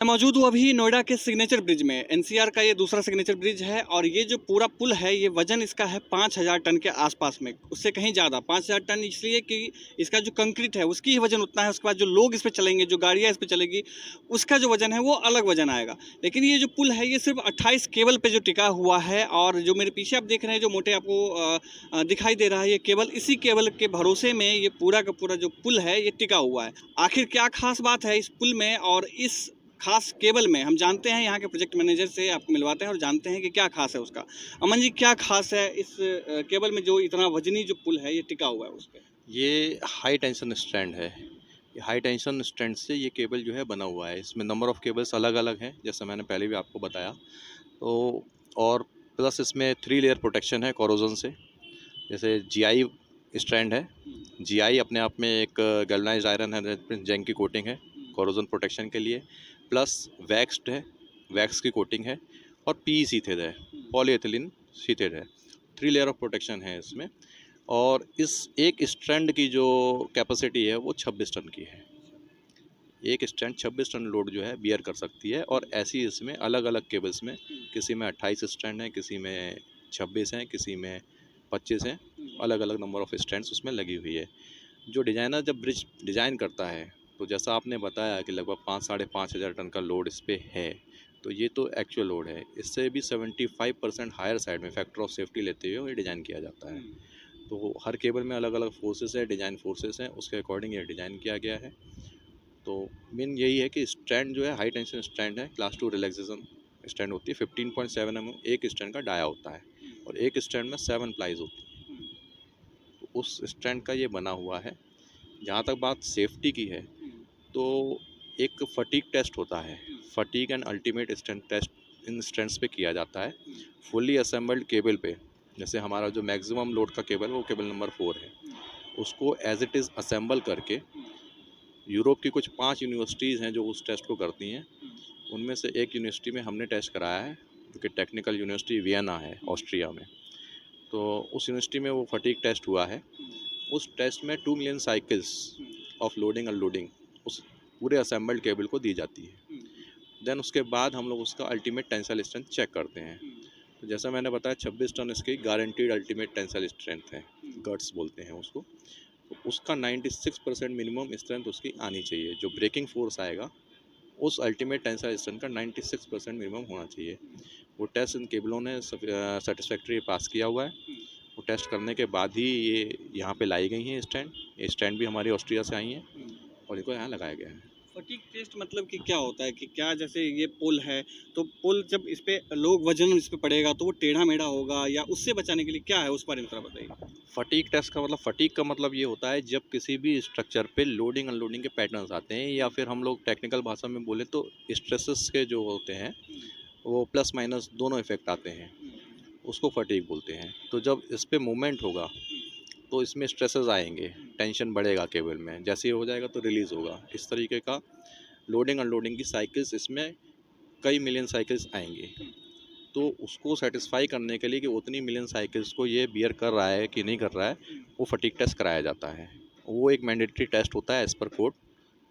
मैं मौजूद हूँ अभी नोएडा के सिग्नेचर ब्रिज में। एनसीआर का ये दूसरा सिग्नेचर ब्रिज है और ये जो पूरा पुल है ये वजन इसका है 5000 टन के आसपास में, उससे कहीं ज़्यादा 5000 टन इसलिए कि इसका जो कंक्रीट है उसकी ही वजन उतना है। उसके बाद जो लोग इस पे चलेंगे, जो गाड़ियाँ इस पे चलेगी, उसका जो वजन है वो अलग वजन आएगा। लेकिन ये जो पुल है ये सिर्फ 28 केबल पे जो टिका हुआ है और जो मेरे पीछे आप देख रहे हैं, जो मोटे आपको दिखाई दे रहा है, ये केबल, इसी केबल के भरोसे में ये पूरा का पूरा जो पुल है ये टिका हुआ है। आखिर क्या खास बात है इस पुल में और इस खास केबल में, हम जानते हैं यहाँ के प्रोजेक्ट मैनेजर से, आपको मिलवाते हैं और जानते हैं कि क्या खास है उसका। अमन जी, क्या खास है इस केबल में जो इतना वजनी जो पुल है ये टिका हुआ है उस पे? ये हाई टेंशन स्ट्रैंड है। ये हाई टेंशन स्ट्रैंड से ये केबल जो है बना हुआ है। इसमें नंबर ऑफ़ केबल्स अलग-अलग हैं, जैसा मैंने पहले भी आपको बताया। तो और प्लस इसमें 3 लेयर प्रोटेक्शन है कोरोजन से। जैसे जीआई स्ट्रैंड है। जीआई अपने आप में एक गैल्वनाइज्ड आयरन है, जिंक की कोटिंग है कोरोजन प्रोटेक्शन के लिए। प्लस वैक्स्ड है, वैक्स की कोटिंग है और पीई शीथेड है, पॉलीएथिलीन शीथेड है। 3 लेयर ऑफ प्रोटेक्शन है इसमें। और इस एक स्ट्रैंड की जो कैपेसिटी है वो 26 टन की है। एक स्ट्रैंड 26 टन लोड जो है बियर कर सकती है। और ऐसी इसमें अलग अलग केबल्स में, किसी में 28 स्ट्रैंड हैं, किसी में 26 हैं, किसी में 25 हैं। अलग अलग नंबर ऑफ स्ट्रैंड्स उसमें लगी हुई है। जो डिज़ाइनर जब ब्रिज डिज़ाइन करता है, तो जैसा आपने बताया कि लगभग 5-5.5 हज़ार टन का लोड इस पर है, तो ये तो एक्चुअल लोड है। इससे भी 75% हायर साइड में फैक्टर ऑफ सेफ्टी लेते हुए ये डिज़ाइन किया जाता है। तो हर केबल में अलग अलग फोर्सेस है, डिज़ाइन फोर्सेस हैं, उसके अकॉर्डिंग ये डिज़ाइन किया गया है। तो मेन यही है कि स्ट्रैंड जो है हाई टेंशन स्ट्रैंड है। क्लास 2 रिलैक्सेशन स्ट्रैंड होती है। 15.7 mm एक स्ट्रैंड का डाया होता है और एक स्ट्रैंड में 7 प्लाईज होती है। तो उस स्ट्रैंड का ये बना हुआ है। जहाँ तक बात सेफ्टी की है, तो एक फटीग टेस्ट होता है। Fatigue and ultimate strength test in strengths पे किया जाता है फुल्ली असेंबल्ड केबल पे। जैसे हमारा जो मैक्सिमम लोड का केबल, वो केबल नंबर 4 है, उसको एज इट इज़ असेंबल करके यूरोप की कुछ 5 यूनिवर्सिटीज़ हैं जो उस टेस्ट को करती हैं। उनमें से एक यूनिवर्सिटी में हमने टेस्ट कराया है, जो कि टेक्निकल यूनिवर्सिटी वियना है, ऑस्ट्रिया में। तो उस यूनिवर्सिटी में वो फटीग टेस्ट हुआ है। उस टेस्ट में 2 million cycles of loading unloading उस पूरे असेंबल्ड केबल को दी जाती है। देन उसके बाद हम लोग उसका अल्टीमेट टेंसाइल स्ट्रेंथ चेक करते हैं। तो जैसा मैंने बताया, 26 टन इसकी गारंटीड अल्टीमेट टेंसाइल स्ट्रेंथ है, गट्स बोलते हैं उसको। तो उसका 96% मिनिमम स्ट्रेंथ उसकी आनी चाहिए। जो ब्रेकिंग फोर्स आएगा, उस अल्टीमेट टेंसाइल स्ट्रेंथ का 96% मिनिमम होना चाहिए। वो टेस्ट इन केबलों ने सेटिस्फैक्ट्री पास किया हुआ है। वो टेस्ट करने के बाद ही ये यहाँ पे लाई गई हैं स्टैंड। ये स्टैंड भी हमारी ऑस्ट्रिया से आई हैं और इनको यहाँ लगाया गया है। फटीग टेस्ट मतलब कि क्या होता है? कि क्या, जैसे ये पुल है तो पुल जब इस पे लोग वजन इस पे पड़ेगा तो वो टेढ़ा मेढ़ा होगा, या उससे बचाने के लिए क्या है, उस बारे में थोड़ा बताइए। फटीग टेस्ट का मतलब, फटीग का मतलब ये होता है जब किसी भी स्ट्रक्चर पे लोडिंग अनलोडिंग के पैटर्न्स आते हैं, या फिर हम लोग टेक्निकल भाषा में बोले तो स्ट्रेसेस के जो होते हैं, वो प्लस माइनस दोनों इफेक्ट आते हैं, उसको फटीग बोलते हैं। तो जब इस पे मूवमेंट होगा तो इसमें स्ट्रेसेस आएंगे, टेंशन बढ़ेगा केबल में। जैसे ही हो जाएगा तो रिलीज़ होगा। इस तरीके का लोडिंग अनलोडिंग की साइकिल्स इसमें कई मिलियन साइकिल्स आएंगी। तो उसको सेटिस्फाई करने के लिए कि उतनी मिलियन साइकिल्स को ये बियर कर रहा है कि नहीं कर रहा है, वो फटीग टेस्ट कराया जाता है। वो एक मैंडेटरी टेस्ट होता है, as per code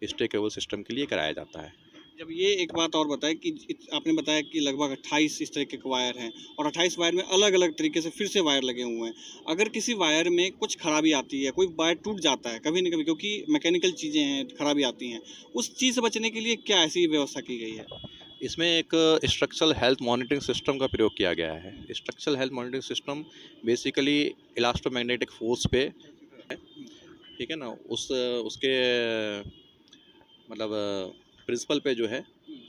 stay cable system के लिए कराया जाता है। जब ये एक बात और बताएं कि आपने बताया कि लगभग 28 इस तरीके के वायर हैं और 28 वायर में अलग अलग तरीके से फिर से वायर लगे हुए हैं। अगर किसी वायर में कुछ खराबी आती है, कोई वायर टूट जाता है कभी न कभी, क्योंकि मैकेनिकल चीज़ें हैं, खराबी आती हैं, उस चीज़ से बचने के लिए क्या ऐसी व्यवस्था की गई है? इसमें एक स्ट्रक्चरल हेल्थ मॉनिटरिंग सिस्टम का प्रयोग किया गया है। Structural health monitoring system basically elastomagnetic force पे, ठीक है ना, उसके मतलब प्रिंसिपल पे जो है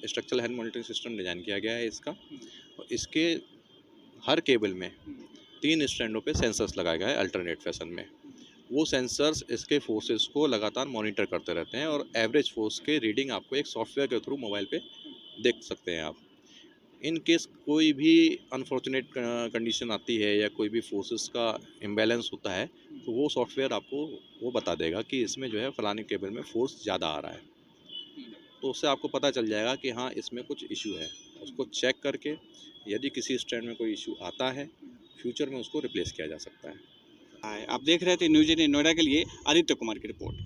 structural health monitoring system design किया गया है इसका। और इसके हर केबल में 3 स्टैंडों पे सेंसर्स लगाए गए हैं अल्टरनेट फैशन में। वो सेंसर्स इसके फोर्सेस को लगातार मॉनिटर करते रहते हैं और एवरेज फोर्स के रीडिंग आपको एक सॉफ्टवेयर के थ्रू मोबाइल पे देख सकते हैं आप। इन केस कोई भी अनफॉर्चुनेट कंडीशन आती है या कोई भी फोर्सेस का इम्बैलेंस होता है, तो वो सॉफ्टवेयर आपको वो बता देगा कि इसमें जो है फलानी केबल में फोर्स ज़्यादा आ रहा है। तो उससे आपको पता चल जाएगा कि हाँ, इसमें कुछ इशू है। उसको चेक करके यदि किसी स्ट्रैंड में कोई इशू आता है, फ्यूचर में उसको रिप्लेस किया जा सकता है। आप देख रहे थे न्यूज़ 18 नोएडा के लिए आदित्य कुमार की रिपोर्ट।